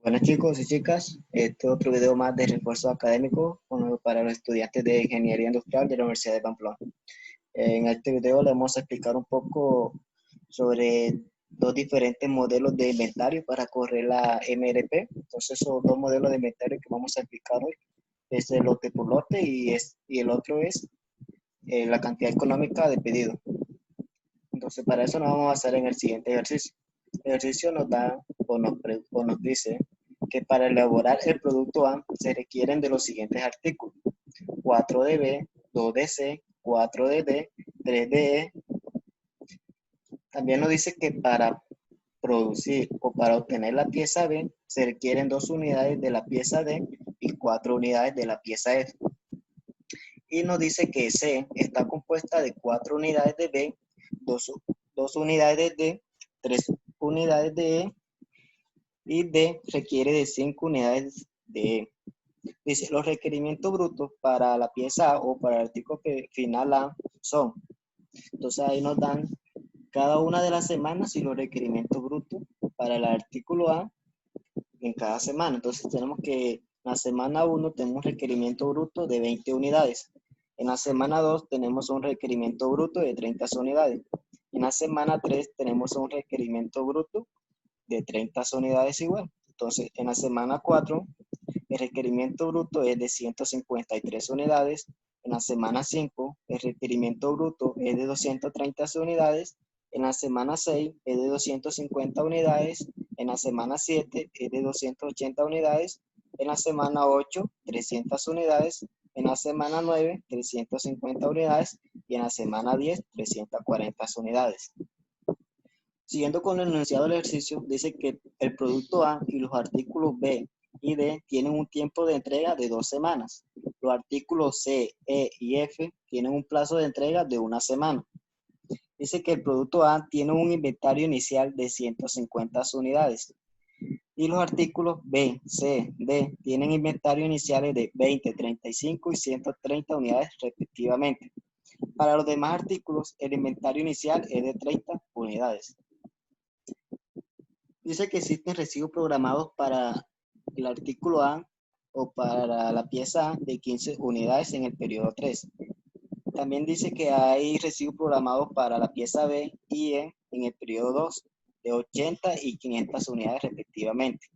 Buenas chicos y chicas, este es otro video más de refuerzo académico para los estudiantes de Ingeniería Industrial de la Universidad de Pamplona. En este video le vamos a explicar un poco sobre dos diferentes modelos de inventario para correr la MRP. Entonces, esos dos modelos de inventario que vamos a explicar hoy es el lote por lote y el otro es la cantidad económica de pedido. Entonces, para eso nos vamos a basar en el siguiente ejercicio. El ejercicio nos da o nos dice que para elaborar el producto A se requieren de los siguientes artículos: 4 de B, 2 de C, 4 de D, 3 de E. También nos dice que para producir o para obtener la pieza B se requieren 2 unidades de la pieza D y 4 unidades de la pieza F. Y nos dice que C está compuesta de 4 unidades de B, 2 unidades de D, 3 unidades de E y D requiere de 5 unidades de E. Dice, los requerimientos brutos para la pieza A o para el artículo final A son. Entonces ahí nos dan cada una de las semanas y los requerimientos brutos para el artículo A en cada semana. Entonces tenemos que en la semana 1 tenemos un requerimiento bruto de 20 unidades. En la semana 2 tenemos un requerimiento bruto de 30 unidades. En la semana 3 tenemos un requerimiento bruto de 30 unidades igual. Entonces en la semana 4 el requerimiento bruto es de 153 unidades. En la semana 5 el requerimiento bruto es de 230 unidades. En la semana 6 es de 250 unidades. En la semana 7 es de 280 unidades. En la semana 8, 300 unidades. En la semana 9, 350 unidades. Y en la semana 10, 340 unidades. Siguiendo con el enunciado del ejercicio, dice que el producto A y los artículos B y D tienen un tiempo de entrega de 2 semanas. Los artículos C, E y F tienen un plazo de entrega de 1 semana. Dice que el producto A tiene un inventario inicial de 150 unidades. Y los artículos B, C, D tienen inventarios iniciales de 20, 35 y 130 unidades respectivamente. Para los demás artículos, el inventario inicial es de 30 unidades. Dice que existen recibos programados para el artículo A o para la pieza A de 15 unidades en el periodo 3. También dice que hay recibos programados para la pieza B y E en el periodo 2 de 80 y 500 unidades respectivamente.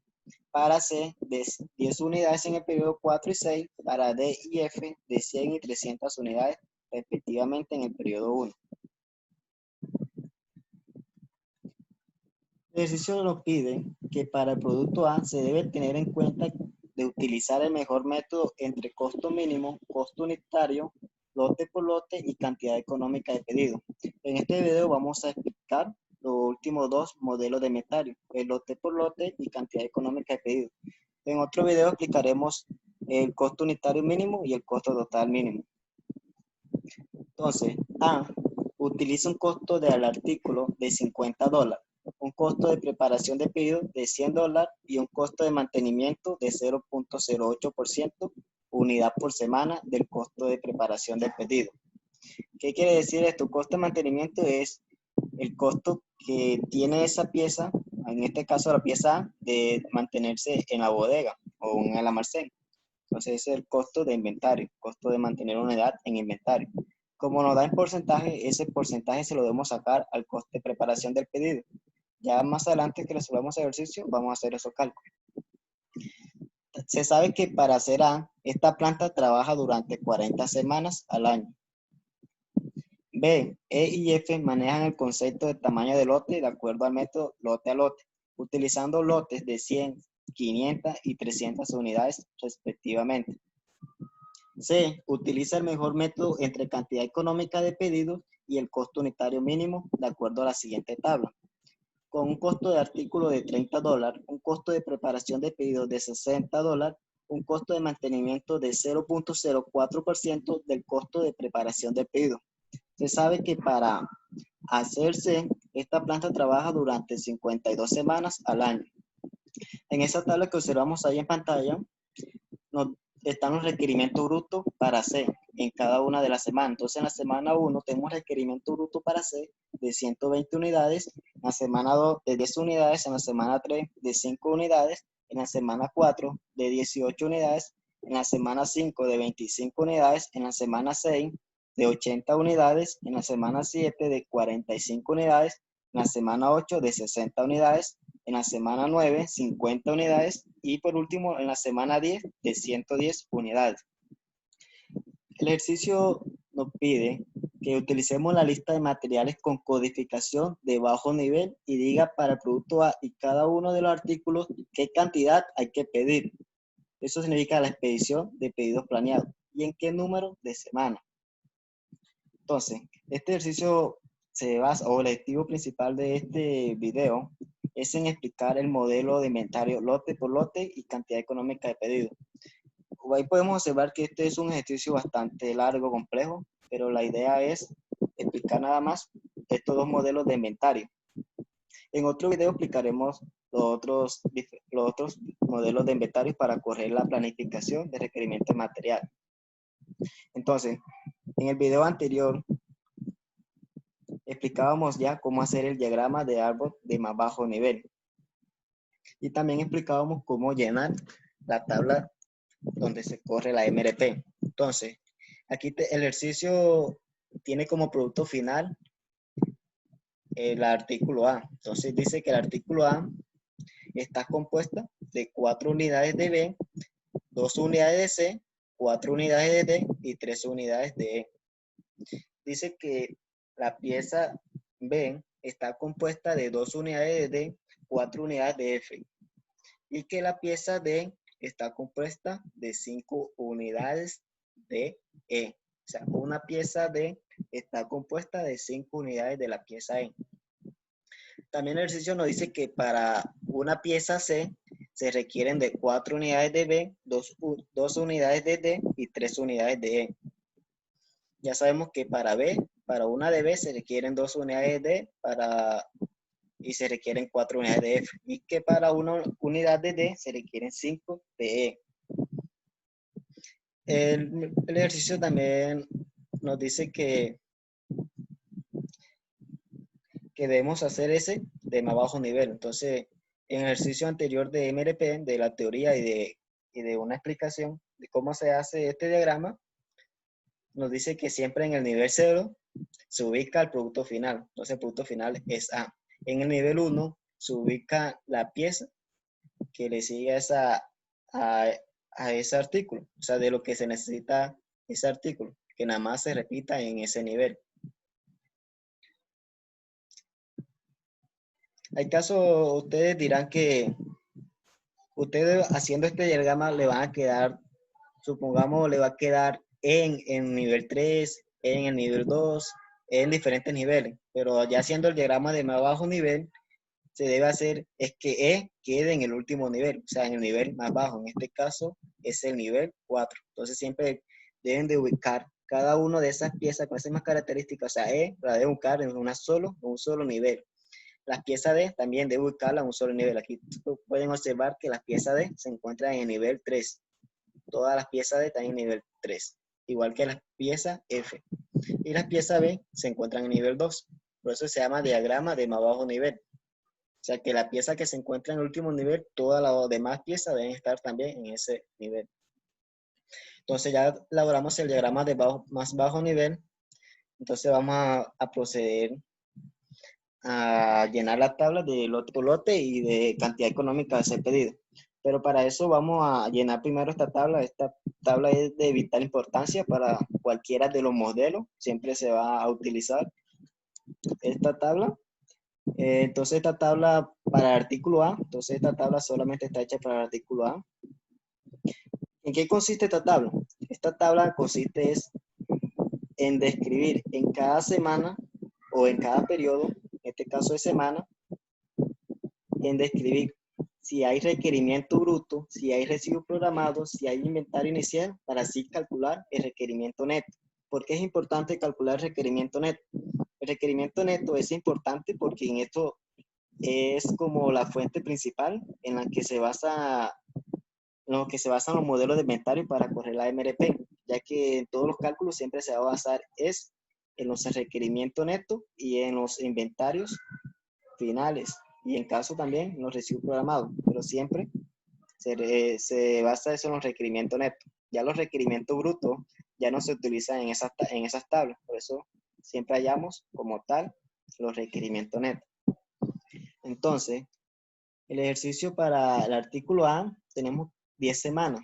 Para C de 10 unidades en el periodo 4 y 6, para D y F de 100 y 300 unidades respectivamente en el periodo 1. El ejercicio nos pide que para el producto A se debe tener en cuenta de utilizar el mejor método entre costo mínimo, costo unitario, lote por lote y cantidad económica de pedido. En este video vamos a explicar los últimos dos modelos de inventario, el lote por lote y cantidad económica de pedido. En otro video explicaremos el costo unitario mínimo y el costo total mínimo. Entonces, A utiliza un costo del artículo de $50, un costo de preparación de pedido de $100 y un costo de mantenimiento de 0.08% unidad por semana del costo de preparación del pedido. ¿Qué quiere decir esto? Costo de mantenimiento es el costo que tiene esa pieza, en este caso la pieza A, de mantenerse en la bodega o en el almacén. Entonces ese es el costo de inventario, costo de mantener una unidad en inventario. Como nos da en porcentaje, ese porcentaje se lo debemos sacar al coste de preparación del pedido. Ya más adelante que resolvamos el ejercicio, vamos a hacer esos cálculos. Se sabe que para hacer A, esta planta trabaja durante 40 semanas al año. B, E y F manejan el concepto de tamaño de lote de acuerdo al método lote a lote, utilizando lotes de 100, 500 y 300 unidades respectivamente. C, utiliza el mejor método entre cantidad económica de pedidos y el costo unitario mínimo de acuerdo a la siguiente tabla. Con un costo de artículo de $30, un costo de preparación de pedidos de $60, un costo de mantenimiento de 0.04% del costo de preparación de pedido. Se sabe que para hacerse, esta planta trabaja durante 52 semanas al año. En esa tabla que observamos ahí en pantalla, están los requerimientos brutos para C en cada una de las semanas. Entonces, en la semana 1 tenemos requerimiento bruto para C de 120 unidades, en la semana 2 de 10 unidades, en la semana 3 de 5 unidades, en la semana 4 de 18 unidades, en la semana 5 de 25 unidades, en la semana 6 de 80 unidades, en la semana 7 de 45 unidades, en la semana 8 de 60 unidades, en la semana 9 50 unidades y por último en la semana 10 de 110 unidades. El ejercicio nos pide que utilicemos la lista de materiales con codificación de bajo nivel y diga para el producto A y cada uno de los artículos qué cantidad hay que pedir. Eso significa la expedición de pedidos planeados y en qué número de semana. Entonces, este ejercicio se basa, o el objetivo principal de este video es en explicar el modelo de inventario lote por lote y cantidad económica de pedido. Ahí podemos observar que este es un ejercicio bastante largo, complejo, pero la idea es explicar nada más estos dos modelos de inventario. En otro video explicaremos los otros modelos de inventario para correr la planificación de requerimiento de material. Entonces, en el video anterior explicábamos ya cómo hacer el diagrama de árbol de más bajo nivel. Y también explicábamos cómo llenar la tabla donde se corre la MRP. Entonces, aquí el ejercicio tiene como producto final el artículo A. Entonces dice que el artículo A está compuesta de 4 unidades de B, 2 unidades de C, 4 unidades de D y 3 unidades de E. Dice que la pieza B está compuesta de 2 unidades de D, 4 unidades de F y que la pieza D está compuesta de 5 unidades de E. O sea, una pieza D está compuesta de 5 unidades de la pieza E. También el ejercicio nos dice que para una pieza C se requieren de 4 unidades de B, 2 unidades de D y 3 unidades de E. Ya sabemos que para B, para una de B se requieren 2 unidades de D y se requieren 4 unidades de F. Y que para una unidad de D se requieren 5 de E. El ejercicio también nos dice que debemos hacer ese de más bajo nivel. Entonces, en el ejercicio anterior de MRP, de la teoría y de una explicación de cómo se hace este diagrama, nos dice que siempre en el nivel 0 se ubica el producto final. Entonces, el producto final es A. En el nivel 1 se ubica la pieza que le sigue a ese artículo. O sea, de lo que se necesita ese artículo, que nada más se repita en ese nivel. Hay casos, ustedes dirán que ustedes haciendo este diagrama le van a quedar, supongamos, le va a quedar en nivel 3, en el nivel 2, en diferentes niveles. Pero ya haciendo el diagrama de más bajo nivel, se debe hacer es que E quede en el último nivel, o sea, en el nivel más bajo. En este caso es el nivel 4. Entonces siempre deben de ubicar cada una de esas piezas con esas mismas características. O sea, E la deben ubicar en un solo nivel. Las piezas D también deben ubicarla en un solo nivel. Aquí pueden observar que las piezas D se encuentran en el nivel 3. Todas las piezas D están en nivel 3, igual que las piezas F. Y las piezas B se encuentran en nivel 2. Por eso se llama diagrama de más bajo nivel. O sea que la pieza que se encuentra en el último nivel, todas las demás piezas deben estar también en ese nivel. Entonces ya elaboramos el diagrama de más bajo nivel. Entonces vamos a proceder a llenar la tabla de lote por lote y de cantidad económica de ese pedido. Pero para eso vamos a llenar primero esta tabla. Esta tabla es de vital importancia para cualquiera de los modelos. Siempre se va a utilizar esta tabla. Entonces esta tabla para el artículo A, entonces esta tabla solamente está hecha para el artículo A. ¿En qué consiste esta tabla? Esta tabla consiste en describir en cada semana o en cada periodo, en este caso de semana, en describir si hay requerimiento bruto, si hay residuos programados, si hay inventario inicial, para así calcular el requerimiento neto. ¿Por qué es importante calcular el requerimiento neto? El requerimiento neto es importante porque en esto es como la fuente principal en la que se basa basan los modelos de inventario para correr la MRP, ya que en todos los cálculos siempre se va a basar en los requerimientos netos y en los inventarios finales, y en caso también en los residuos programados, pero siempre se basa eso en los requerimientos netos. Ya los requerimientos brutos ya no se utilizan en esas tablas, por eso siempre hallamos como tal los requerimientos netos. Entonces, el ejercicio para el artículo A tenemos 10 semanas.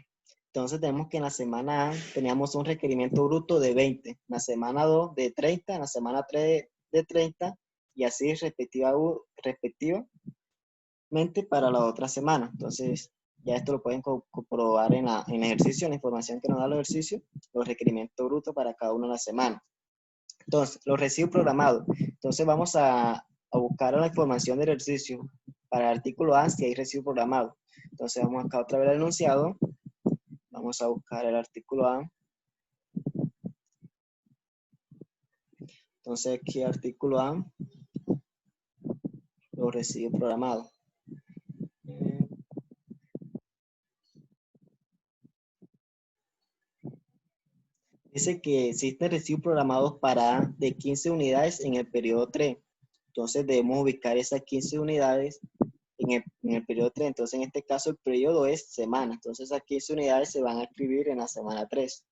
Entonces tenemos que en la semana A teníamos un requerimiento bruto de 20, en la semana 2 de 30, en la semana 3 de 30 y así respectivamente para la otra semana. Entonces ya esto lo pueden comprobar en el ejercicio, en la información que nos da el ejercicio, los requerimientos brutos para cada una de las semanas. Entonces, los residuos programados. Entonces vamos a buscar la información del ejercicio para el artículo A si hay residuo programado. Entonces vamos acá otra vez al enunciado. Vamos a buscar el artículo A. Entonces aquí artículo A, los residuos programados. Dice que existen residuos programados para A de 15 unidades en el periodo 3. Entonces debemos ubicar esas 15 unidades en el periodo 3. Entonces en este caso el periodo es semana. Entonces esas 15 unidades se van a escribir en la semana 3.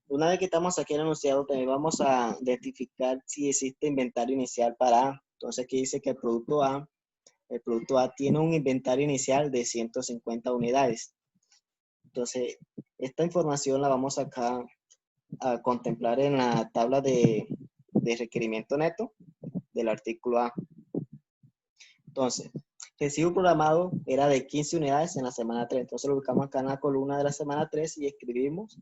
Una vez que estamos aquí en el enunciado, también vamos a identificar si existe inventario inicial para A. Entonces aquí dice que el producto A tiene un inventario inicial de 150 unidades. Entonces, esta información la vamos acá a contemplar en la tabla de requerimiento neto del artículo A. Entonces, recibo programado era de 15 unidades en la semana 3. Entonces lo ubicamos acá en la columna de la semana 3 y escribimos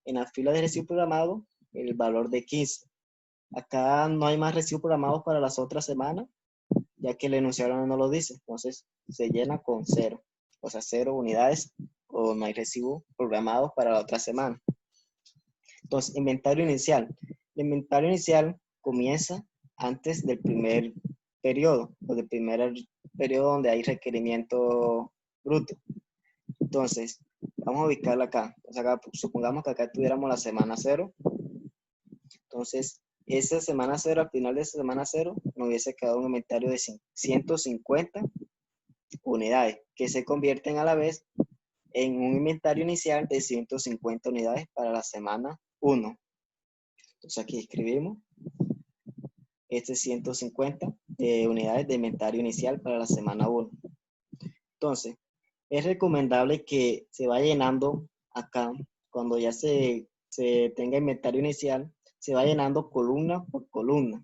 en la fila de recibo programado el valor de 15. Acá no hay más recibos programados para las otras semanas, ya que el enunciado no lo dice. Entonces se llena con 0. O sea, 0 unidades o no hay recibos programados para la otra semana. Entonces, inventario inicial. El inventario inicial comienza antes del primer periodo, o del primer periodo donde hay requerimiento bruto. Entonces, vamos a ubicarlo acá. Entonces, acá supongamos que acá tuviéramos la semana 0. Entonces, esa semana 0, al final de esa semana 0, nos hubiese quedado un inventario de 150 unidades, que se convierten a la vez en un inventario inicial de 150 unidades para la semana 1. Entonces aquí escribimos este 150 unidades de inventario inicial para la semana 1. Entonces, es recomendable que se vaya llenando acá, cuando ya se tenga inventario inicial, se va llenando columna por columna.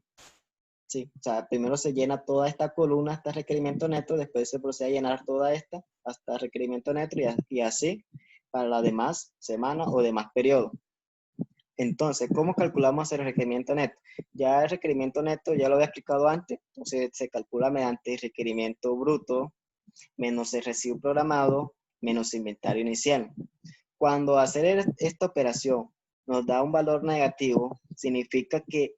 Sí, o sea, primero se llena toda esta columna hasta requerimiento neto, después se procede a llenar toda esta hasta requerimiento neto y así para la demás semana o demás periodo. Entonces, ¿cómo calculamos el requerimiento neto? Ya el requerimiento neto ya lo había explicado antes, entonces se calcula mediante el requerimiento bruto menos el residuo programado menos inventario inicial. Cuando hacer esta operación nos da un valor negativo, significa que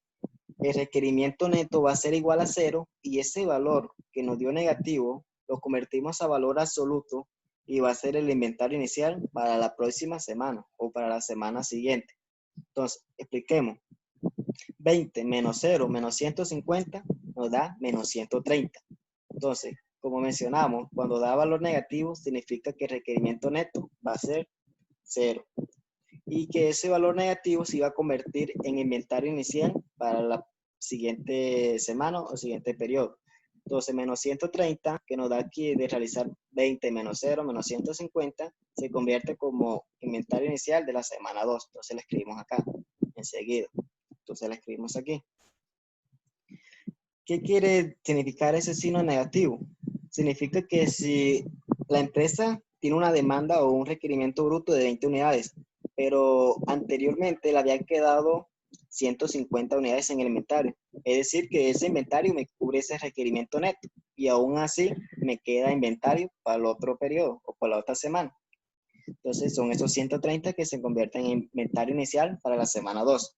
el requerimiento neto va a ser igual a 0 y ese valor que nos dio negativo lo convertimos a valor absoluto y va a ser el inventario inicial para la próxima semana o para la semana siguiente. Entonces, expliquemos. 20 menos 0 menos 150 nos da menos 130. Entonces, como mencionamos, cuando da valor negativo significa que el requerimiento neto va a ser 0 y que ese valor negativo se iba a convertir en inventario inicial para la siguiente semana o siguiente periodo. Entonces, menos 130, que nos da aquí de realizar 20 menos 0 menos 150, se convierte como inventario inicial de la semana 2. Entonces, la escribimos acá enseguida. Entonces, la escribimos aquí. ¿Qué quiere significar ese signo negativo? Significa que si la empresa tiene una demanda o un requerimiento bruto de 20 unidades, pero anteriormente le habían quedado 150 unidades en el inventario. Es decir, que ese inventario me cubre ese requerimiento neto y aún así me queda inventario para el otro periodo o para la otra semana. Entonces son esos 130 que se convierten en inventario inicial para la semana 2.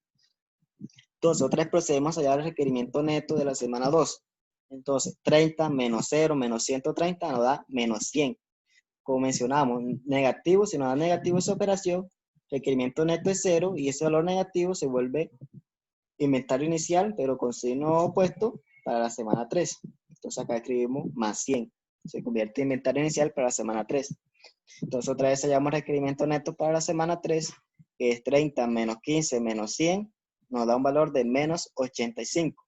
Entonces, otra vez procedemos a hallar el requerimiento neto de la semana 2. Entonces, 30 menos 0 menos 130 nos da menos 100. Como mencionamos, negativo, si nos da negativo esa operación, requerimiento neto es 0 y ese valor negativo se vuelve inventario inicial, pero con signo opuesto para la semana 3. Entonces acá escribimos más 100. Se convierte en inventario inicial para la semana 3. Entonces otra vez hallamos requerimiento neto para la semana 3, que es 30 menos 15 menos 100, nos da un valor de menos 85.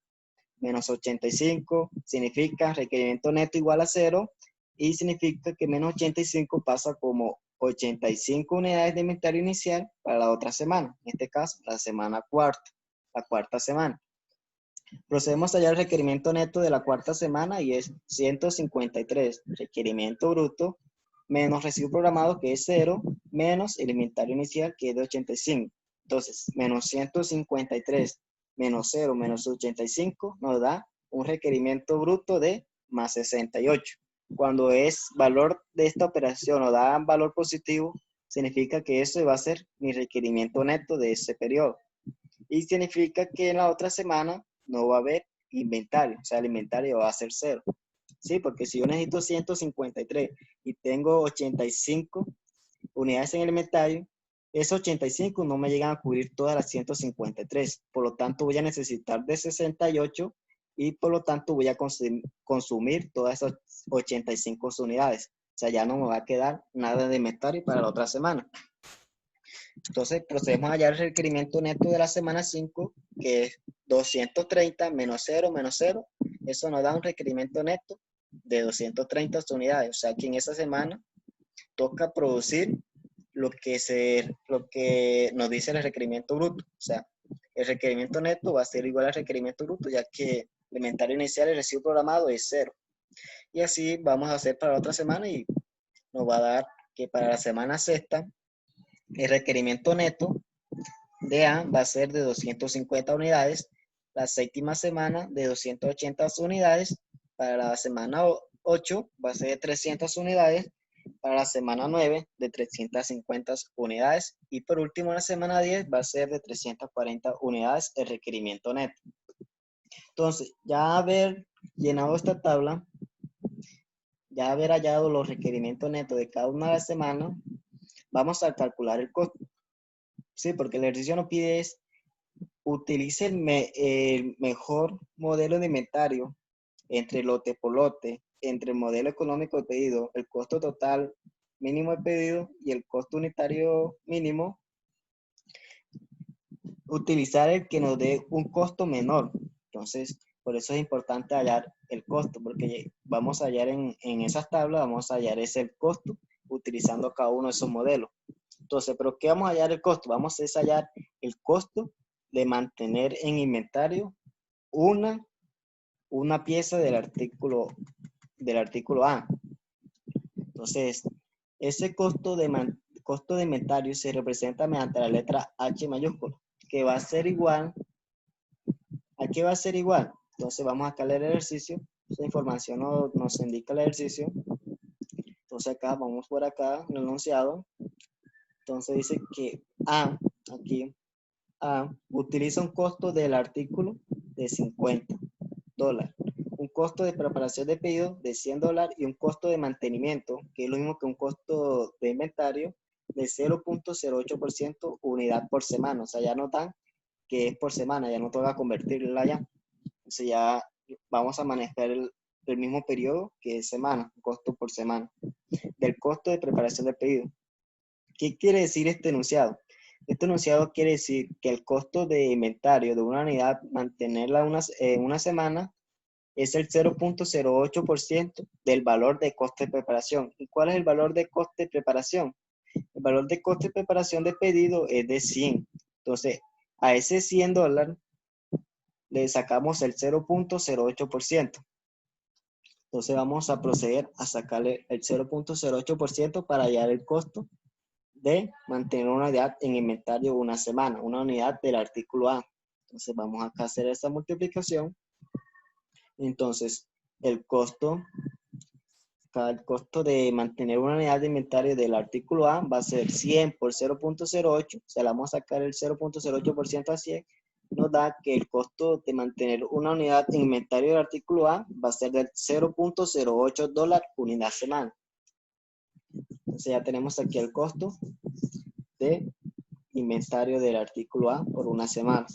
Menos 85 significa requerimiento neto igual a 0 y significa que menos 85 pasa como 85 unidades de inventario inicial para la otra semana, en este caso la semana cuarta, la cuarta semana. Procedemos a hallar el requerimiento neto de la cuarta semana y es 153, requerimiento bruto, menos residuo programado que es 0, menos el inventario inicial que es de 85. Entonces, menos 153 menos 0 menos 85 nos da un requerimiento bruto de más 68. Cuando es valor de esta operación o da valor positivo, significa que eso va a ser mi requerimiento neto de ese periodo. Y significa que en la otra semana no va a haber inventario, o sea, el inventario va a ser 0. ¿Sí? Porque si yo necesito 153 y tengo 85 unidades en el inventario, esos 85 no me llegan a cubrir todas las 153. Por lo tanto, voy a necesitar de 68 y por lo tanto voy a consumir todas esas 85 unidades. O sea, ya no me va a quedar nada de inventario para la otra semana. Entonces, procedemos a hallar el requerimiento neto de la semana 5, que es 230 menos 0 menos 0. Eso nos da un requerimiento neto de 230 unidades. O sea, que en esa semana toca producir lo que nos dice el requerimiento bruto. O sea, el requerimiento neto va a ser igual al requerimiento bruto, ya que el inventario inicial y el residuo programado es 0. Y así vamos a hacer para la otra semana y nos va a dar que para la semana sexta, el requerimiento neto de A va a ser de 250 unidades, la séptima semana de 280 unidades, para la semana 8 va a ser de 300 unidades, para la semana 9 de 350 unidades y por último la semana 10 va a ser de 340 unidades el requerimiento neto. Entonces, ya haber llenado esta tabla, ya haber hallado los requerimientos netos de cada una de las semanas, vamos a calcular el costo. Sí, porque el ejercicio nos pide es utilice el mejor modelo de inventario entre lote por lote, entre el modelo económico de pedido, el costo total mínimo de pedido y el costo unitario mínimo, utilizar el que nos dé un costo menor. Entonces, por eso es importante hallar el costo, porque vamos a hallar en esas tablas, vamos a hallar ese costo utilizando cada uno de esos modelos. Entonces, ¿pero qué vamos a hallar el costo? Vamos a hallar el costo de mantener en inventario una pieza del artículo A. Entonces, ese costo de inventario se representa mediante la letra H mayúscula, que va a ser igual. ¿A qué va a ser igual? Entonces, vamos acá a leer el ejercicio. Esa información nos indica el ejercicio. Entonces, acá, vamos por acá, el enunciado. Entonces, dice que A, aquí, A, utiliza un costo del artículo de $50, un costo de preparación de pedido de $100 y un costo de mantenimiento, que es lo mismo que un costo de inventario, de 0.08% unidad por semana. O sea, ya notan que es por semana, ya no toca convertirla ya. Entonces ya vamos a manejar el mismo periodo que es semana, costo por semana, del costo de preparación de pedido. ¿Qué quiere decir este enunciado? Este enunciado quiere decir que el costo de inventario de una unidad, mantenerla una semana, es el 0.08% del valor de coste de preparación. ¿Y cuál es el valor de coste de preparación? El valor de coste de preparación de pedido es de 100. Entonces, a ese $100 le sacamos el 0.08%. Entonces, vamos a proceder a sacarle el 0.08% para hallar el costo de mantener una unidad en inventario una semana, una unidad del artículo A. Entonces vamos acá a hacer esta multiplicación. Entonces el costo de mantener una unidad de inventario del artículo A va a ser 100 por 0.08, o sea, le vamos a sacar el 0.08% a 100, nos da que el costo de mantener una unidad en inventario del artículo A va a ser del $0.08 unidad semana. Entonces ya tenemos aquí el costo de inventario del artículo A por una semana.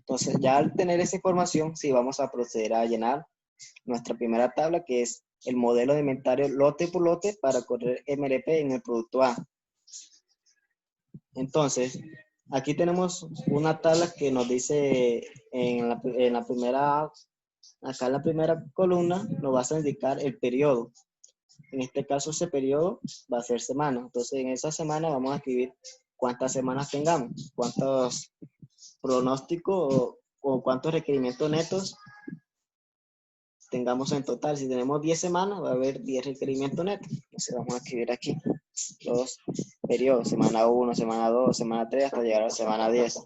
Entonces, ya al tener esa información, sí vamos a proceder a llenar nuestra primera tabla, que es el modelo de inventario lote por lote para correr MRP en el producto A. Entonces, aquí tenemos una tabla que nos dice en la primera, acá en la primera columna nos vas a indicar el periodo. En este caso ese periodo va a ser semana. Entonces en esa semana vamos a escribir cuántas semanas tengamos, cuántos pronósticos o cuántos requerimientos netos tengamos en total. Si tenemos 10 semanas, va a haber 10 requerimientos netos. Entonces vamos a escribir aquí los periodos, semana 1, semana 2, semana 3, hasta llegar a la semana 10.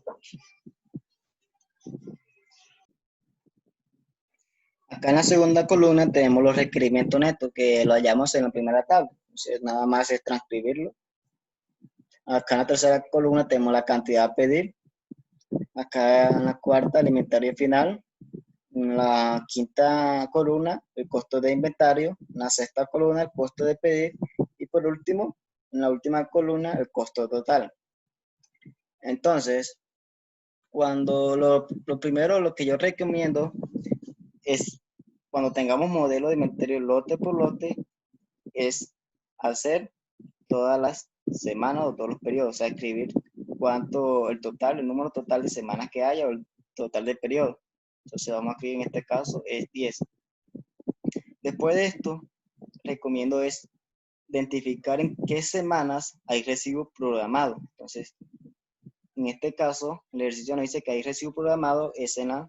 Acá en la segunda columna tenemos los requerimientos netos, que lo hallamos en la primera tabla. Entonces nada más es transcribirlo. Acá en la tercera columna tenemos la cantidad a pedir. Acá en la cuarta, el inventario final. En la quinta columna, el costo de inventario. En la sexta columna, el costo de pedir. Y por último, en la última columna, el costo total. Entonces, cuando lo primero, lo que yo recomiendo es, cuando tengamos modelo de inventario lote por lote, es hacer todas las semanas o todos los periodos, o sea, escribir cuánto, el total, el número total de semanas que haya o el total de periodos. Entonces vamos a escribir en este caso es 10. Después de esto, recomiendo es identificar en qué semanas hay recibo programado. Entonces, en este caso, el ejercicio nos dice que hay recibo programado es en la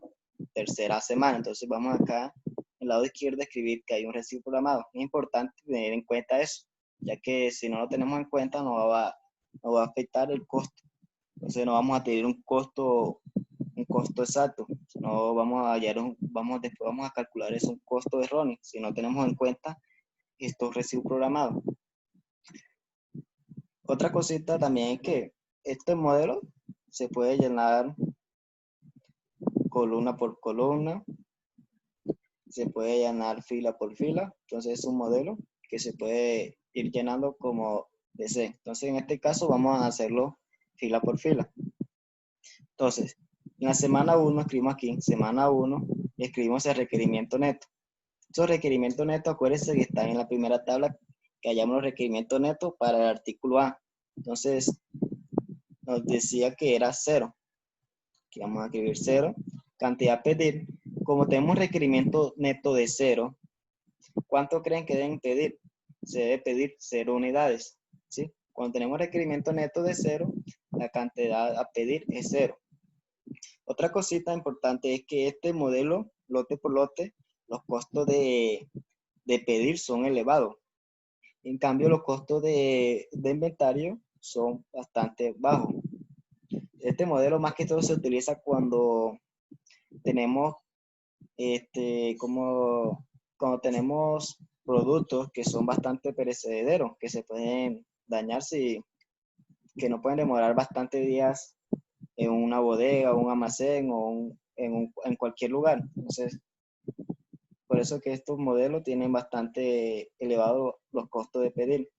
tercera semana. Entonces vamos acá, en el lado izquierdo, a escribir que hay un recibo programado. Es importante tener en cuenta eso, ya que si no lo tenemos en cuenta nos va a afectar el costo. Entonces no vamos a tener un costo exacto, no vamos a hallar después vamos a calcular es un costo erróneo si no tenemos en cuenta estos recibos programados. Otra cosita también es que este modelo se puede llenar columna por columna, se puede llenar fila por fila, entonces es un modelo que se puede ir llenando como desee. Entonces en este caso vamos a hacerlo fila por fila. Entonces, en la semana 1 escribimos aquí, semana 1, y escribimos el requerimiento neto. Esos requerimientos netos, acuérdense que están en la primera tabla, que hallamos los requerimientos netos para el artículo A. Entonces, nos decía que era 0. Aquí vamos a escribir 0. Cantidad a pedir. Como tenemos un requerimiento neto de 0, ¿cuánto creen que deben pedir? Se debe pedir 0 unidades. ¿Sí? Cuando tenemos requerimiento neto de 0, la cantidad a pedir es 0. Otra cosita importante es que este modelo, lote por lote, los costos de pedir son elevados. En cambio, los costos de inventario son bastante bajos. Este modelo más que todo se utiliza cuando tenemos, cuando tenemos productos que son bastante perecederos, que se pueden dañar, que no pueden demorar bastantes días en una bodega, un almacén o en cualquier lugar. Entonces, por eso que estos modelos tienen bastante elevados los costos de pedir.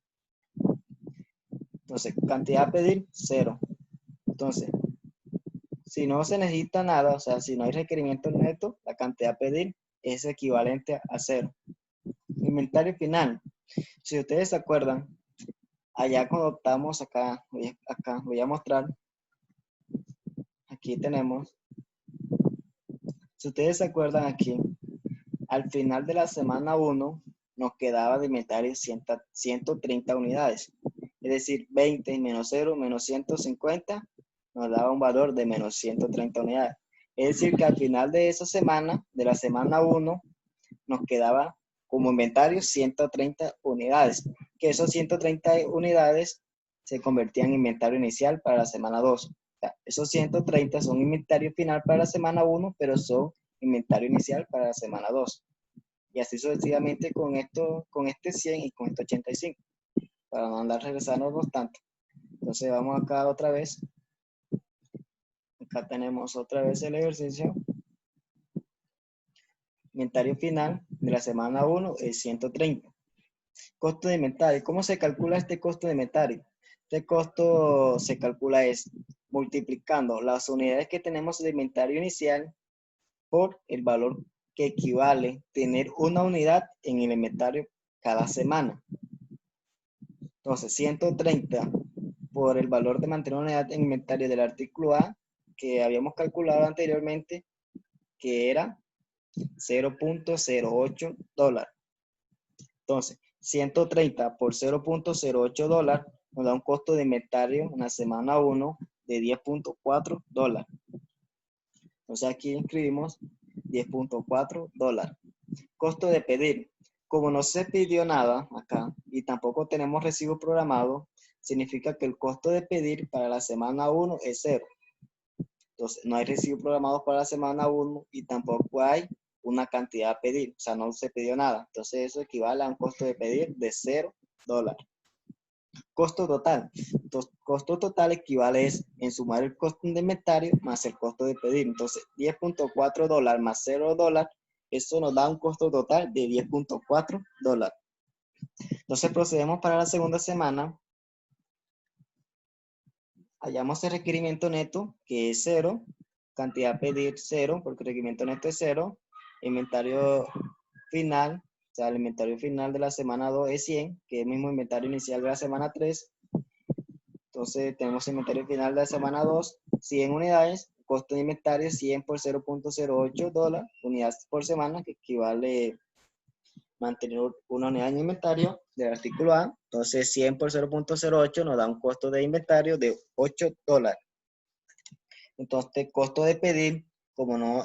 Entonces, cantidad a pedir, 0. Entonces, si no se necesita nada, o sea, si no hay requerimiento neto, la cantidad a pedir es equivalente a 0. Inventario final. Si ustedes se acuerdan, allá cuando estamos acá voy a mostrar. Aquí tenemos. Si ustedes se acuerdan aquí, al final de la semana 1 nos quedaba de inventario 130 unidades. Es decir, 20 menos 0 menos 150 nos daba un valor de menos 130 unidades. Es decir, que al final de esa semana, de la semana 1, nos quedaba como inventario 130 unidades. Que esos 130 unidades se convertían en inventario inicial para la semana 2. O sea, esos 130 son inventario final para la semana 1, pero son inventario inicial para la semana 2. Y así sucesivamente con este 100 y con este 85, para no andar regresándonos tanto. Entonces vamos acá otra vez. Acá tenemos otra vez el ejercicio. Inventario final de la semana 1 es 130. Costo de inventario. ¿Cómo se calcula este costo de inventario? Este costo se calcula es multiplicando las unidades que tenemos de inventario inicial por el valor que equivale tener una unidad en el inventario cada semana. Entonces, 130 por el valor de mantener una unidad en inventario del artículo A, que habíamos calculado anteriormente, que era $0.08. Entonces, 130 por $0.08 nos da un costo de inventario en la semana 1 de $10.4. Entonces aquí inscribimos $10.4. Costo de pedir. Como no se pidió nada acá y tampoco tenemos recibo programado, significa que el costo de pedir para la semana 1 es 0. Entonces no hay recibo programado para la semana 1 y tampoco hay una cantidad a pedir. O sea, no se pidió nada. Entonces eso equivale a un costo de pedir de $0. Costo total. Entonces, costo total equivale en sumar el costo de inventario más el costo de pedir. Entonces, $10.4 más $0, eso nos da un costo total de $10.4. Entonces, procedemos para la segunda semana. Hallamos el requerimiento neto, que es 0. Cantidad a pedir 0, porque el requerimiento neto es 0. Inventario final, o sea, el inventario final de la semana 2 es 100, que es el mismo inventario inicial de la semana 3. Entonces tenemos inventario final de la semana 2, 100 unidades, costo de inventario 100 por $0.08, unidades por semana, que equivale mantener una unidad en inventario del artículo A. Entonces 100 por 0.08 nos da un costo de inventario de $8. Entonces costo de pedir, como no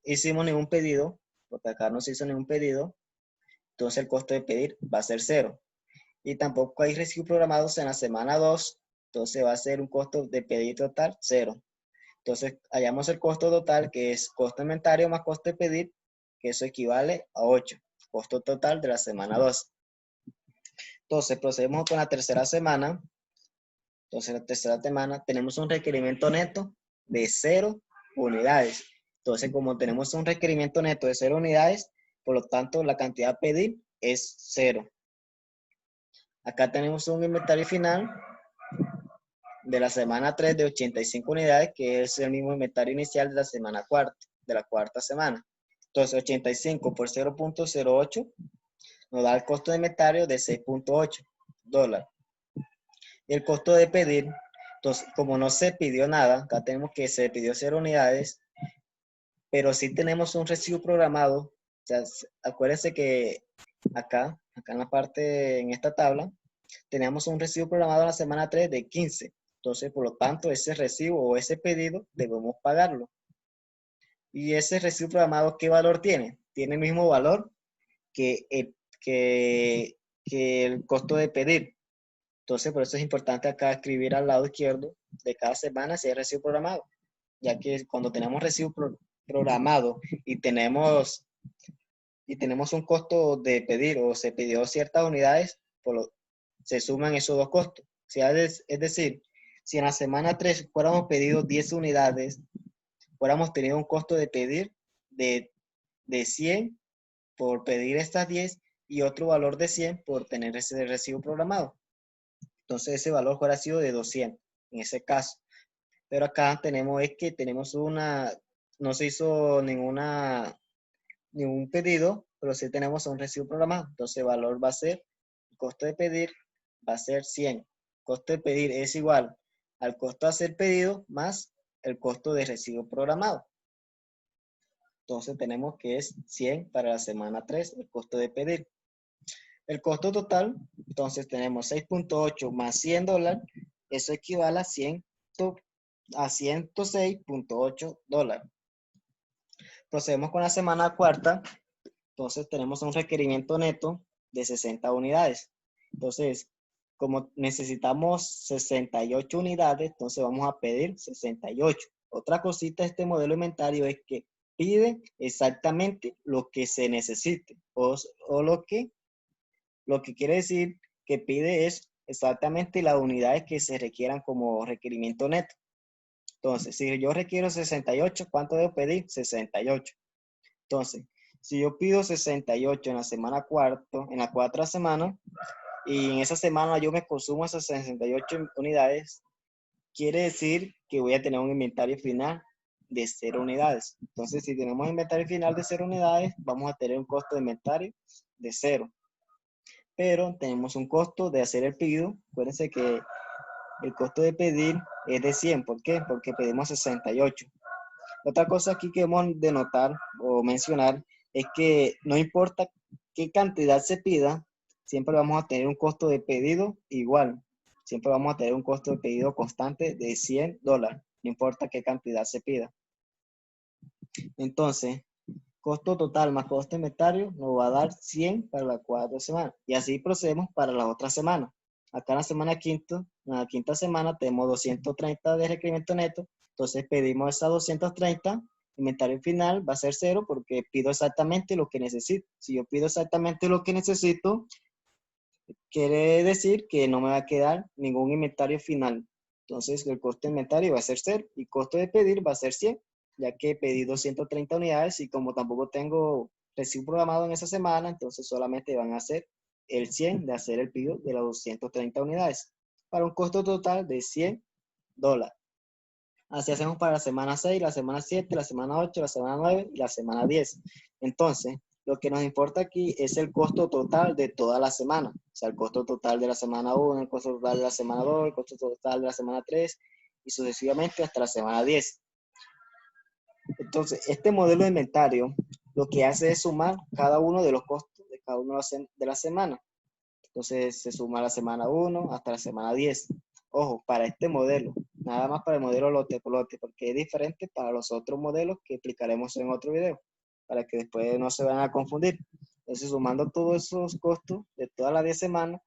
hicimos ningún pedido, porque acá no se hizo ningún pedido, entonces el costo de pedir va a ser 0. Y tampoco hay recibo programados en la semana 2, entonces va a ser un costo de pedir total 0. Entonces hallamos el costo total, que es costo de inventario más costo de pedir, que eso equivale a 8, costo total de la semana 2. Entonces procedemos con la tercera semana. Entonces la tercera semana tenemos un requerimiento neto de 0 unidades. Entonces como tenemos un requerimiento neto de 0 unidades, por lo tanto la cantidad a pedir es 0. Acá tenemos un inventario final de la semana 3 de 85 unidades, que es el mismo inventario inicial de la semana de la cuarta semana. Entonces, 85 por 0.08 nos da el costo de inventario de $6.8. Y el costo de pedir, entonces, como no se pidió nada, acá tenemos que se pidió 0 unidades, pero sí tenemos un recibo programado. O sea, acuérdense que acá en la parte, en esta tabla, teníamos un recibo programado en la semana 3 de 15. Entonces, por lo tanto, ese recibo o ese pedido debemos pagarlo. Y ese recibo programado, ¿qué valor tiene? Tiene el mismo valor que el costo de pedir. Entonces, por eso es importante acá escribir al lado izquierdo de cada semana si hay recibo programado. Ya que cuando tenemos recibo programado y tenemos un costo de pedir o se pidió ciertas unidades, se suman esos dos costos. Es decir, si en la semana 3 fuéramos pedido 10 unidades, fuéramos tenido un costo de pedir de 100 por pedir estas 10 y otro valor de 100 por tener ese recibo programado. Entonces ese valor fuera sido de 200 en ese caso. Pero acá tenemos no se hizo ningún pedido, pero sí tenemos un recibo programado. Entonces el valor va a ser, el costo de pedir va a ser 100. Costo de pedir es igual al costo de hacer pedido más el costo de recibo programado. Entonces tenemos que es 100 para la semana 3, el costo de pedir. El costo total, entonces tenemos 6.8 más $100, eso equivale a $106.8. Procedemos con la semana cuarta, entonces tenemos un requerimiento neto de 60 unidades. Entonces, como necesitamos 68 unidades, entonces vamos a pedir 68. Otra cosita de este modelo inventario es que pide exactamente lo que se necesite o lo que quiere decir que pide es exactamente las unidades que se requieran como requerimiento neto. Entonces, si yo requiero 68, ¿cuánto debo pedir? 68. Entonces, si yo pido 68 en la semana en la cuarta semana, y en esa semana yo me consumo esas 68 unidades, quiere decir que voy a tener un inventario final de 0 unidades. Entonces, si tenemos inventario final de 0 unidades, vamos a tener un costo de inventario de 0. Pero tenemos un costo de hacer el pedido. Acuérdense que el costo de pedir es de 100. ¿Por qué? Porque pedimos 68. Otra cosa aquí que debemos de notar o mencionar es que no importa qué cantidad se pida, siempre vamos a tener un costo de pedido igual. Siempre vamos a tener un costo de pedido constante de $100, no importa qué cantidad se pida. Entonces, costo total más costo inventario nos va a dar 100 para las 4 semanas. Y así procedemos para las otras semanas. Acá en la quinta semana tenemos 230 de requerimiento neto. Entonces pedimos esas 230. Inventario final va a ser 0 porque pido exactamente lo que necesito. Si yo pido exactamente lo que necesito, quiere decir que no me va a quedar ningún inventario final. Entonces el costo de inventario va a ser 0 y costo de pedir va a ser 100, ya que pedí 230 unidades y como tampoco tengo recibo programado en esa semana, entonces solamente van a ser el 100 de hacer el pedido de las 230 unidades para un costo total de $100. Así hacemos para la semana 6, la semana 7, la semana 8, la semana 9 y la semana 10. Entonces, lo que nos importa aquí es el costo total de toda la semana. O sea, el costo total de la semana 1, el costo total de la semana 2, el costo total de la semana 3 y sucesivamente hasta la semana 10. Entonces, este modelo de inventario lo que hace es sumar cada uno de los costos de cada una de la semana. Entonces, se suma la semana 1 hasta la semana 10. Ojo, para este modelo, nada más para el modelo lote por lote, porque es diferente para los otros modelos que explicaremos en otro video, para que después no se vayan a confundir. Entonces, sumando todos esos costos de todas las 10 semanas,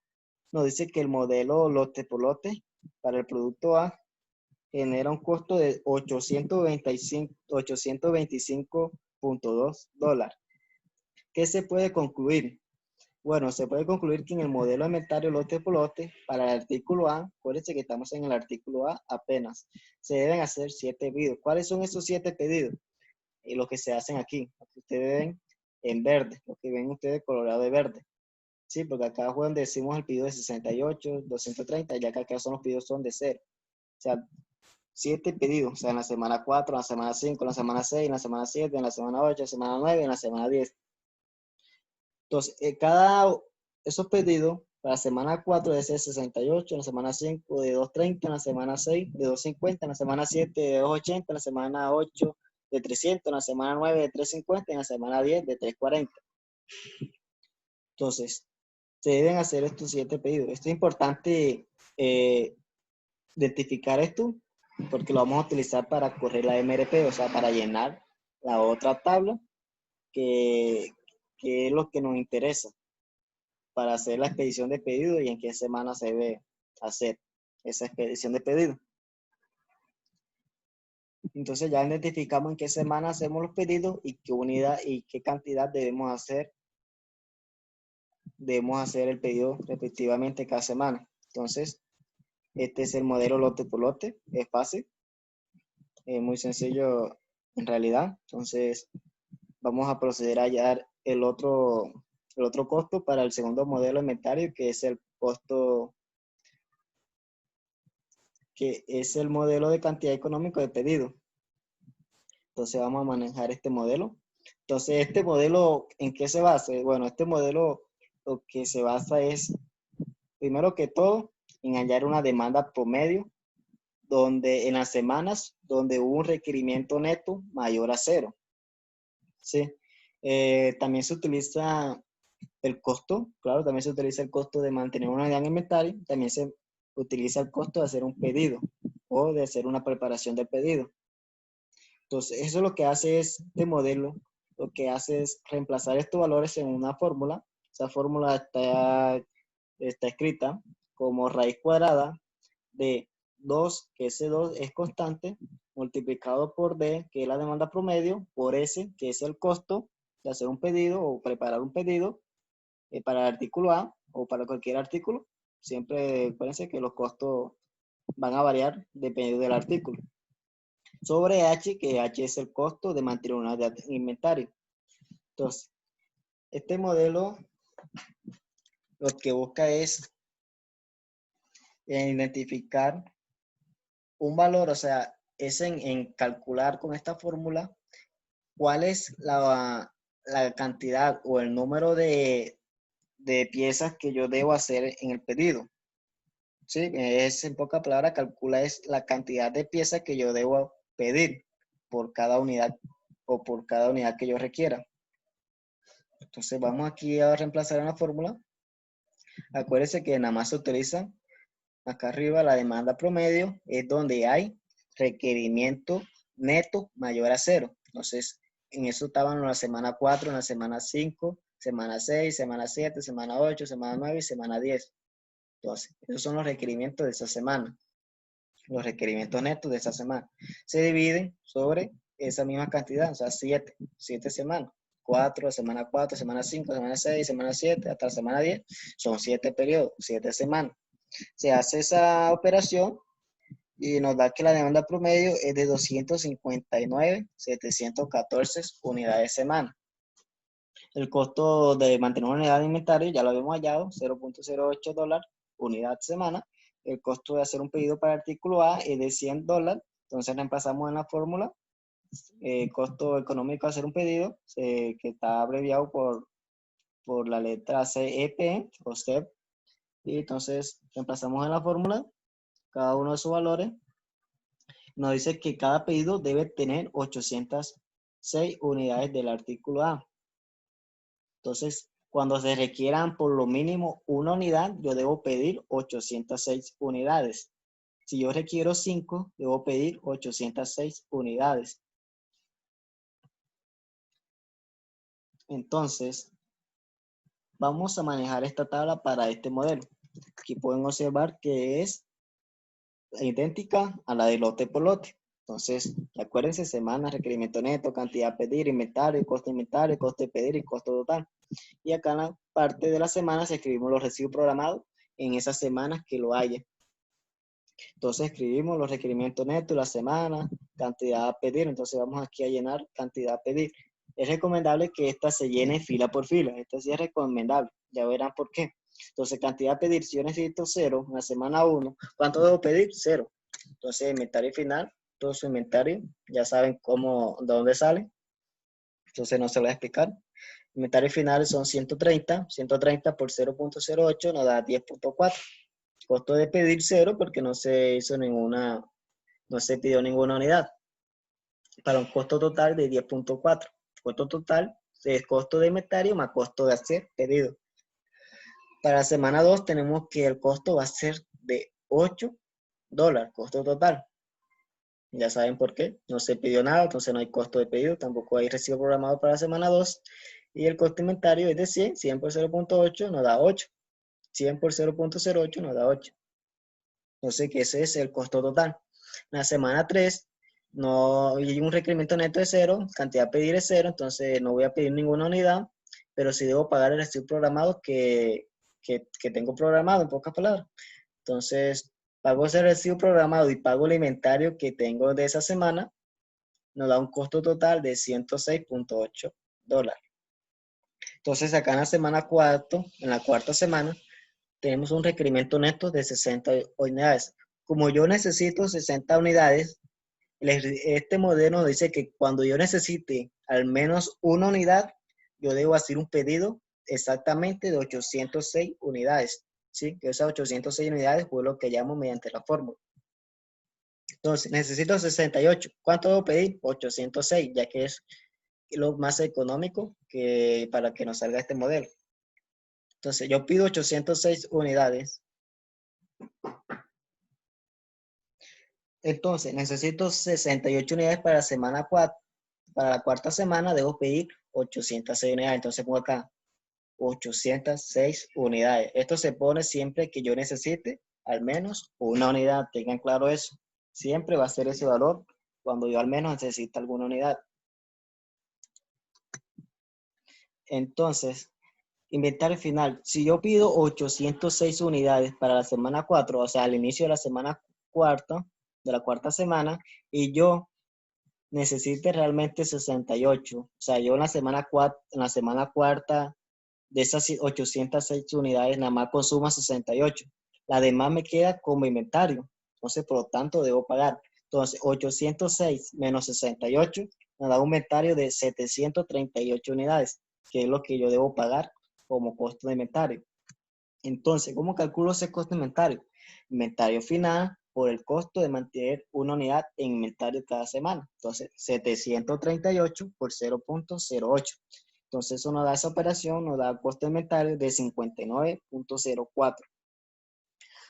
nos dice que el modelo lote por lote para el producto A genera un costo de $825.2. ¿Qué se puede concluir? Bueno, se puede concluir que en el modelo de inventario lote por lote, para el artículo A, acuérdense que estamos en el artículo A apenas, se deben hacer 7 pedidos. ¿Cuáles son esos 7 pedidos? Los que se hacen aquí, los que ustedes ven en verde, los que ven ustedes colorado de verde. Sí, porque acá fue donde decimos el pedido de 68, 230, ya que acá son los pedidos son de 0. O sea, 7 pedidos, o sea, en la semana 4, en la semana 5, en la semana 6, en la semana 7, en la semana 8, en la semana 9 y en la semana 10. Entonces, esos pedidos para la semana 4 debe ser 68, en la semana 5 de 230, en la semana 6 de 250, en la semana 7 de 280, en la semana 8 de 300, en la semana 9 de 350, en la semana 10 de 340. Entonces, se deben hacer estos 7 pedidos. Esto es importante identificar esto porque lo vamos a utilizar para correr la MRP, o sea, para llenar la otra tabla que es lo que nos interesa para hacer la expedición de pedido y en qué semana se debe hacer esa expedición de pedido. Entonces ya identificamos en qué semana hacemos los pedidos y qué unidad y qué cantidad debemos hacer el pedido respectivamente cada semana. Entonces, este es el modelo lote por lote, es fácil, es muy sencillo en realidad. Entonces, vamos a proceder a hallar el otro costo para el segundo modelo de inventario, que es el costo, que es el modelo de cantidad económico de pedido. Entonces vamos a manejar este modelo. Entonces, este modelo, ¿en qué se basa? Bueno, este modelo lo que se basa es, primero que todo, en hallar una demanda promedio donde en las semanas donde hubo un requerimiento neto mayor a 0. ¿Sí? También se utiliza el costo, claro, también se utiliza el costo de mantener una unidad en inventario, también se utiliza el costo de hacer un pedido o de hacer una preparación del pedido. Entonces, eso lo que hace este modelo, lo que hace es reemplazar estos valores en una fórmula. Esa fórmula está escrita como raíz cuadrada de 2, que ese 2 es constante, multiplicado por D, que es la demanda promedio, por S, que es el costo de hacer un pedido o preparar un pedido para el artículo A o para cualquier artículo. Siempre acuérdense que los costos van a variar dependiendo del artículo. Sobre H, que H es el costo de mantener una unidad de inventario. Entonces, este modelo lo que busca es identificar un valor, o sea, es en calcular con esta fórmula cuál es la cantidad o el número de piezas que yo debo hacer en el pedido. ¿Sí? Es en pocas palabras, calcula es la cantidad de piezas que yo debo pedir por cada unidad o por cada unidad que yo requiera. Entonces vamos aquí a reemplazar en la fórmula. Acuérdense que nada más se utiliza acá arriba la demanda promedio, es donde hay requerimiento neto mayor a 0. Entonces, en eso estaban en la semana 4, en la semana 5, semana 6, semana 7, semana 8, semana 9 y semana 10. Entonces, esos son los requerimientos de esa semana. Los requerimientos netos de esa semana. Se dividen sobre esa misma cantidad, o sea, 7 semanas. 4, semana 4, semana 5, semana 6, semana 7, hasta la semana 10. Son 7 periodos, 7 semanas. Se hace esa operación y nos da que la demanda promedio es de 259,714 unidades semana. El costo de mantener una unidad de inventario ya lo habíamos hallado, $0.08 unidad semana. El costo de hacer un pedido para el artículo A es de $100. Entonces reemplazamos en la fórmula costo económico de hacer un pedido, que está abreviado por la letra CEP o CEP. Y entonces reemplazamos en la fórmula cada uno de sus valores. Nos dice que cada pedido debe tener 806 unidades del artículo A. Entonces, cuando se requieran por lo mínimo una unidad, yo debo pedir 806 unidades. Si yo requiero 5, debo pedir 806 unidades. Entonces, vamos a manejar esta tabla para este modelo. Aquí pueden observar que es idéntica a la de lote por lote. Entonces, acuérdense, semana, requerimiento neto, cantidad a pedir, inventario, costo de pedir y costo total. Y acá en la parte de la semana escribimos los recibos programados en esas semanas que lo haya. Entonces escribimos los requerimientos netos, la semana, cantidad a pedir. Entonces vamos aquí a llenar cantidad a pedir. Es recomendable que esta se llene fila por fila. Esta sí es recomendable. Ya verán por qué. Entonces cantidad a pedir, si yo necesito 0 en la semana 1, ¿cuánto debo pedir? 0. Entonces inventario final, todo su inventario, ya saben de dónde sale. Entonces no se lo voy a explicar. Inventario final son 130 por 0.08 nos da 10.4. Costo de pedir 0 porque no se pidió ninguna unidad. Para un costo total de 10.4. Costo total es costo de inventario más costo de hacer pedido. Para la semana 2 tenemos que el costo va a ser de $8, costo total. Ya saben por qué. No se pidió nada, entonces no hay costo de pedido, tampoco hay recibo programado para la semana 2. Y el costo de inventario es de 100 por 0.8 nos da 8. 100 por 0.08 nos da 8. Entonces, que ese es el costo total. En la semana 3, no hay un requerimiento neto de 0, cantidad a pedir es 0, entonces no voy a pedir ninguna unidad, pero sí debo pagar el recibo programado que tengo programado, en pocas palabras. Entonces, pago ese recibo programado y pago el inventario que tengo de esa semana, nos da un costo total de $106.8. Entonces, acá en la semana 4, en la cuarta semana, tenemos un requerimiento neto de 60 unidades. Como yo necesito 60 unidades, este modelo dice que cuando yo necesite al menos una unidad, yo debo hacer un pedido exactamente de 806 unidades. ¿Sí? Que esas 806 unidades fue lo que llamo mediante la fórmula. Entonces, necesito 68. ¿Cuánto debo pedir? 806, ya que es lo más económico para que nos salga este modelo. Entonces, yo pido 806 unidades. Entonces, necesito 68 unidades para la semana 4. Para la cuarta semana debo pedir 806 unidades. Entonces pongo acá 806 unidades. Esto se pone siempre que yo necesite al menos una unidad. Tengan claro eso. Siempre va a ser ese valor cuando yo al menos necesite alguna unidad. Entonces, inventario final. Si yo pido 806 unidades para la semana 4, o sea, al inicio de la semana cuarta, de la cuarta semana, y yo necesite realmente 68. O sea, yo en la semana cuarta de esas 806 unidades nada más consuma 68. La demás me queda como inventario. Entonces, por lo tanto, debo pagar. Entonces, 806 menos 68 nos da un inventario de 738 unidades, que es lo que yo debo pagar como costo de inventario. Entonces, ¿cómo calculo ese costo de inventario? Inventario final por el costo de mantener una unidad en inventario cada semana. Entonces, 738 por 0.08. Entonces, eso nos da esa operación, nos da costo de inventario de 59.04.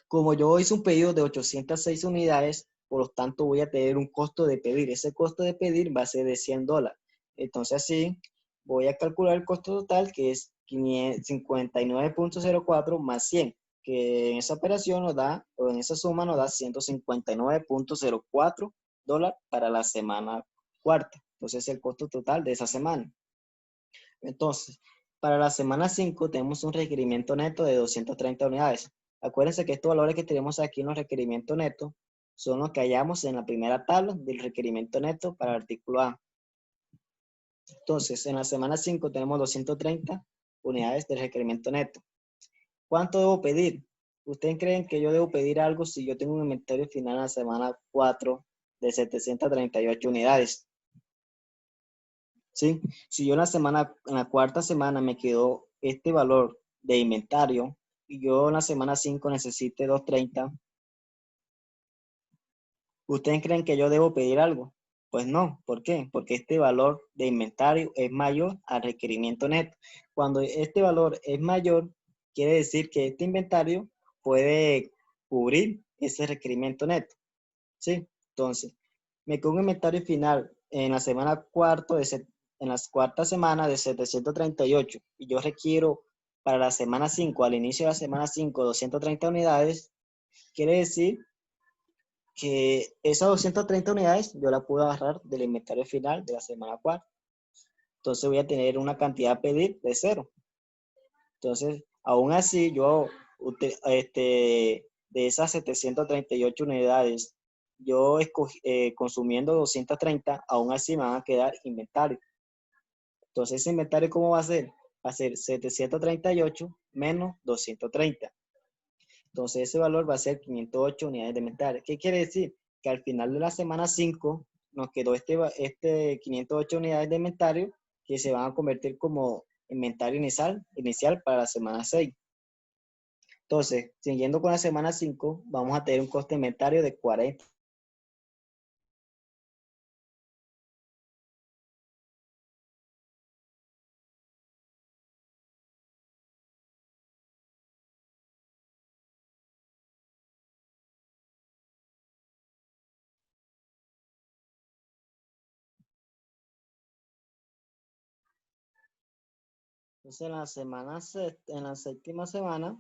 Como yo hice un pedido de 806 unidades, por lo tanto voy a tener un costo de pedir. Ese costo de pedir va a ser de $100. Entonces así voy a calcular el costo total, que es 59.04 más 100, que en esa operación nos da, o en esa suma nos da $159.04 para la semana cuarta. Entonces el costo total de esa semana. Entonces, para la semana 5 tenemos un requerimiento neto de 230 unidades. Acuérdense que estos valores que tenemos aquí en los requerimientos netos son los que hallamos en la primera tabla del requerimiento neto para el artículo A. Entonces, en la semana 5 tenemos 230 unidades de requerimiento neto. ¿Cuánto debo pedir? ¿Ustedes creen que yo debo pedir algo si yo tengo un inventario final en la semana 4 de 738 unidades? ¿Sí? Si yo en la cuarta semana me quedó este valor de inventario y yo en la semana 5 necesite 230, ¿ustedes creen que yo debo pedir algo? Pues no, ¿por qué? Porque este valor de inventario es mayor al requerimiento neto. Cuando este valor es mayor, quiere decir que este inventario puede cubrir ese requerimiento neto, ¿sí? Entonces, me quedó un inventario final en la semana en las cuarta semana de 738 y yo requiero para la semana 5, al inicio de la semana 5, 230 unidades, quiere decir que esas 230 unidades yo la puedo agarrar del inventario final de la semana 4. Entonces voy a tener una cantidad a pedir de 0. Entonces, aún así, de esas 738 unidades, yo consumiendo 230, aún así me van a quedar inventario. Entonces, ese inventario, ¿cómo va a ser? Va a ser 738 menos 230. Entonces, ese valor va a ser 508 unidades de inventario. ¿Qué quiere decir? Que al final de la semana 5 nos quedó este 508 unidades de inventario que se van a convertir como inventario inicial para la semana 6. Entonces, siguiendo con la semana 5, vamos a tener un coste de inventario de 40. Entonces, en la séptima semana,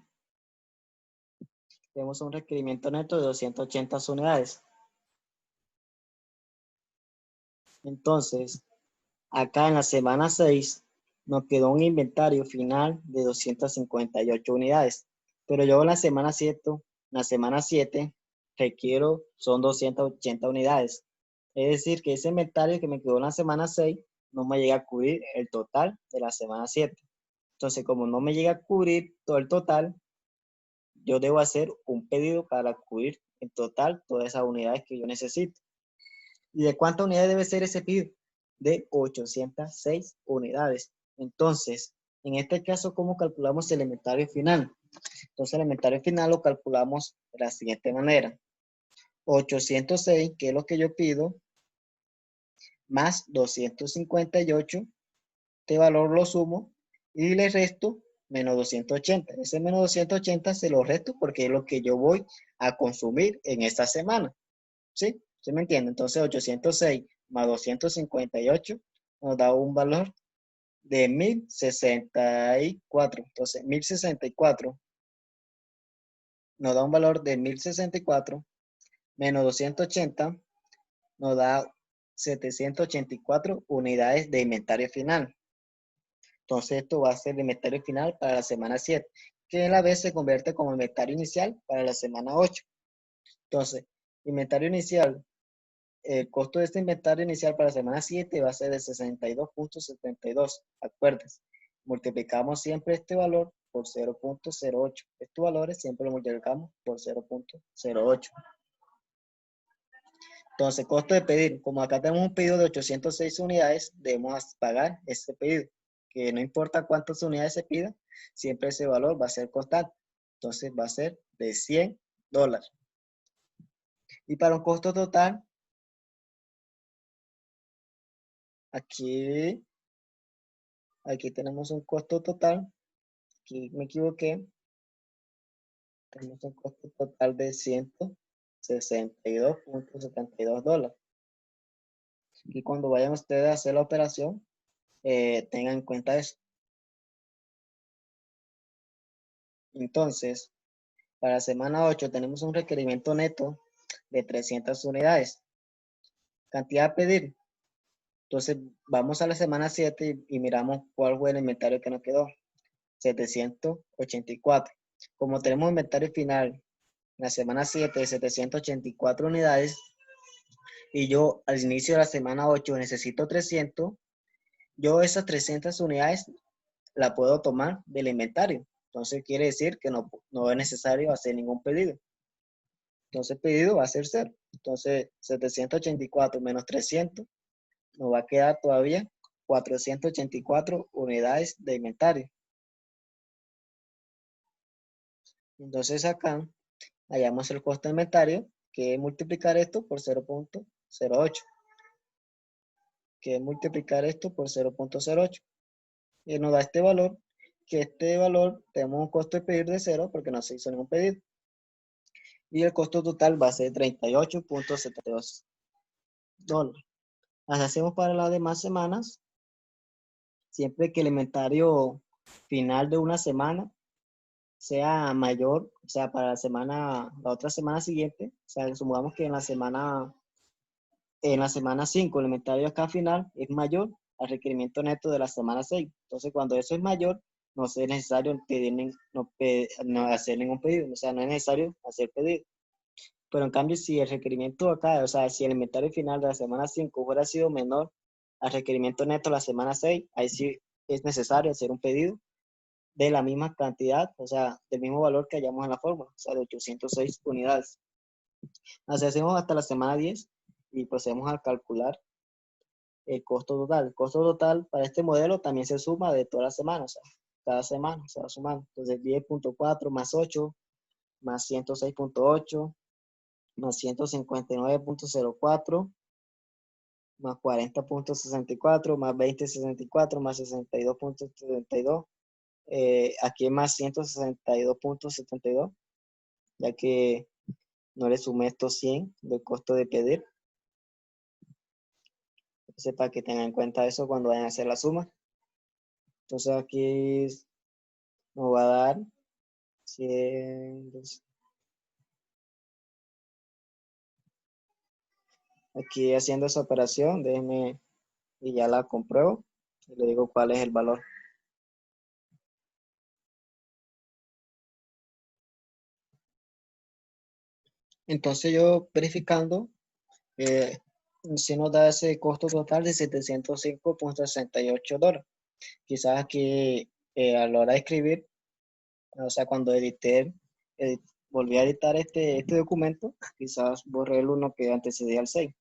tenemos un requerimiento neto de 280 unidades. Entonces, acá en la semana 6 nos quedó un inventario final de 258 unidades. Pero yo en la semana 7 requiero son 280 unidades. Es decir, que ese inventario que me quedó en la semana 6 no me llega a cubrir el total de la semana 7. Entonces, como no me llega a cubrir todo el total, yo debo hacer un pedido para cubrir en total todas esas unidades que yo necesito. ¿Y de cuántas unidades debe ser ese pedido? De 806 unidades. Entonces, en este caso, ¿cómo calculamos el inventario final? Entonces, el inventario final lo calculamos de la siguiente manera. 806, que es lo que yo pido, más 258, este valor lo sumo y le resto menos 280. Ese menos 280 se lo resto porque es lo que yo voy a consumir en esta semana. ¿Sí? ¿Sí me entiende? Entonces 806 más 258 nos da un valor de 1064. Entonces 1064 nos da un valor de 1064 menos 280 nos da 784 unidades de inventario final. Entonces esto va a ser el inventario final para la semana 7, que a la vez se convierte como inventario inicial para la semana 8. Entonces, inventario inicial, el costo de este inventario inicial para la semana 7 va a ser de 62.72. Acuérdense, multiplicamos siempre este valor por 0.08. Estos valores siempre los multiplicamos por 0.08. Entonces, costo de pedir, como acá tenemos un pedido de 806 unidades, debemos pagar ese pedido, que no importa cuántas unidades se pida, siempre ese valor va a ser constante. Entonces, va a ser de $100. Y para un costo total, aquí, aquí tenemos un costo total, aquí me equivoqué, tenemos un costo total de $162.72. Y cuando vayan ustedes a hacer la operación, tengan en cuenta eso. Entonces, para la semana 8 tenemos un requerimiento neto de 300 unidades. Cantidad a pedir. Entonces, vamos a la semana 7 y miramos cuál fue el inventario que nos quedó. 784. Como tenemos inventario final en la semana 7 de 784 unidades y yo al inicio de la semana 8 necesito 300, yo esas 300 unidades la puedo tomar del inventario. Entonces quiere decir que no es necesario hacer ningún pedido. Entonces el pedido va a ser cero. Entonces 784 menos 300 nos va a quedar todavía 484 unidades de inventario. Entonces acá hallamos el costo de inventario, que es multiplicar esto por 0.08, que es multiplicar esto por 0.08. Y nos da este valor, que este valor tenemos un costo de pedir de cero porque no se hizo ningún pedido. Y el costo total va a ser $38.72. Así hacemos para las demás semanas, siempre que el inventario final de una semana sea mayor, o sea, para la otra semana siguiente, o sea, supongamos que en la semana 5 el inventario acá final es mayor al requerimiento neto de la semana 6. Entonces, cuando eso es mayor, no es necesario no hacer ningún pedido, o sea, no es necesario hacer pedido. Pero en cambio, si el requerimiento acá, o sea, si el inventario final de la semana 5 hubiera sido menor al requerimiento neto de la semana 6, ahí sí es necesario hacer un pedido de la misma cantidad, o sea, del mismo valor que hallamos en la fórmula, o sea, de 806 unidades. Así hacemos hasta la semana 10 y procedemos a calcular el costo total. El costo total para este modelo también se suma de todas las semanas, o sea, cada semana se va sumando. Entonces, 10.4 más 8 más 106.8 más 159.04 más 40.64 más 20.64 más 62.72. Aquí es más 162.72, ya que no le sumé estos 100 del costo de pedir. Entonces, para que tengan en cuenta eso cuando vayan a hacer la suma. Entonces, aquí nos va a dar 100. Aquí haciendo esa operación, déjenme y ya la compruebo. Y le digo cuál es el valor. Entonces, yo verificando, eh, si nos da ese costo total de $705.68. Quizás aquí a la hora de escribir, o sea, cuando volví a editar este documento, quizás borré el uno que antecedía al 6.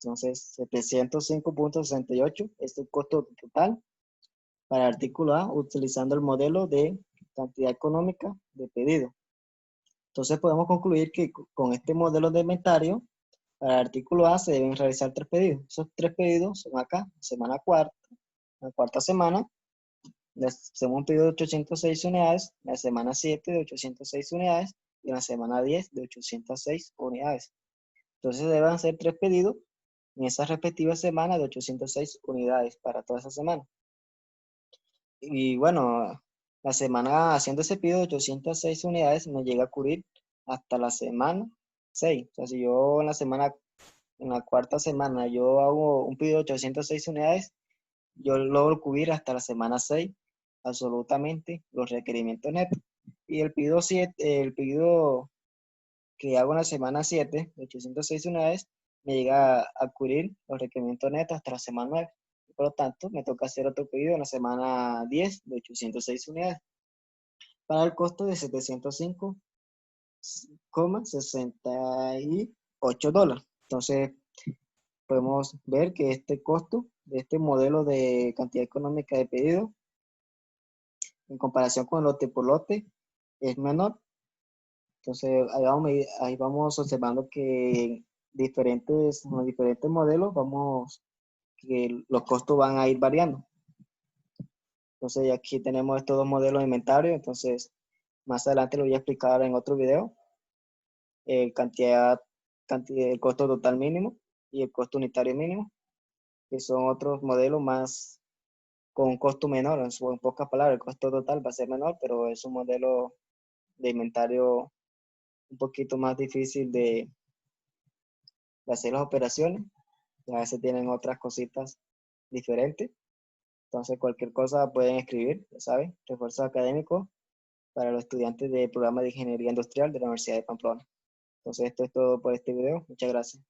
Entonces, 705.68 es el costo total para el artículo A utilizando el modelo de cantidad económica de pedido. Entonces, podemos concluir que con este modelo de inventario, para el artículo A se deben realizar 3 pedidos. Esos 3 pedidos son acá, semana cuarta, la cuarta semana, hacemos un pedido de 806 unidades, la semana 7 de 806 unidades y la semana 10 de 806 unidades. Entonces deben hacer 3 pedidos en esa respectiva semana de 806 unidades para toda esa semana. Y bueno, la semana haciendo ese pedido de 806 unidades me llega a cubrir hasta la semana 6. O sea, si yo en la cuarta semana yo hago un pedido de 806 unidades, yo logro cubrir hasta la semana 6 absolutamente los requerimientos netos. Y el pedido que hago en la semana 7 de 806 unidades, me llega a cubrir los requerimientos netos hasta la semana 9. Por lo tanto, me toca hacer otro pedido en la semana 10 de 806 unidades para el costo de $705,68. Entonces, podemos ver que este costo de este modelo de cantidad económica de pedido en comparación con lote por lote es menor. Entonces, ahí vamos observando que con los diferentes modelos, que los costos van a ir variando. Entonces, aquí tenemos estos dos modelos de inventario. Entonces, más adelante lo voy a explicar en otro video. Cantidad, el costo total mínimo y el costo unitario mínimo, que son otros modelos más con un costo menor. En pocas palabras, el costo total va a ser menor, pero es un modelo de inventario un poquito más difícil de hacer las operaciones. A veces tienen otras cositas diferentes. Entonces, cualquier cosa pueden escribir, ya saben, refuerzos académicos para los estudiantes del programa de Ingeniería Industrial de la Universidad de Pamplona. Entonces, esto es todo por este video. Muchas gracias.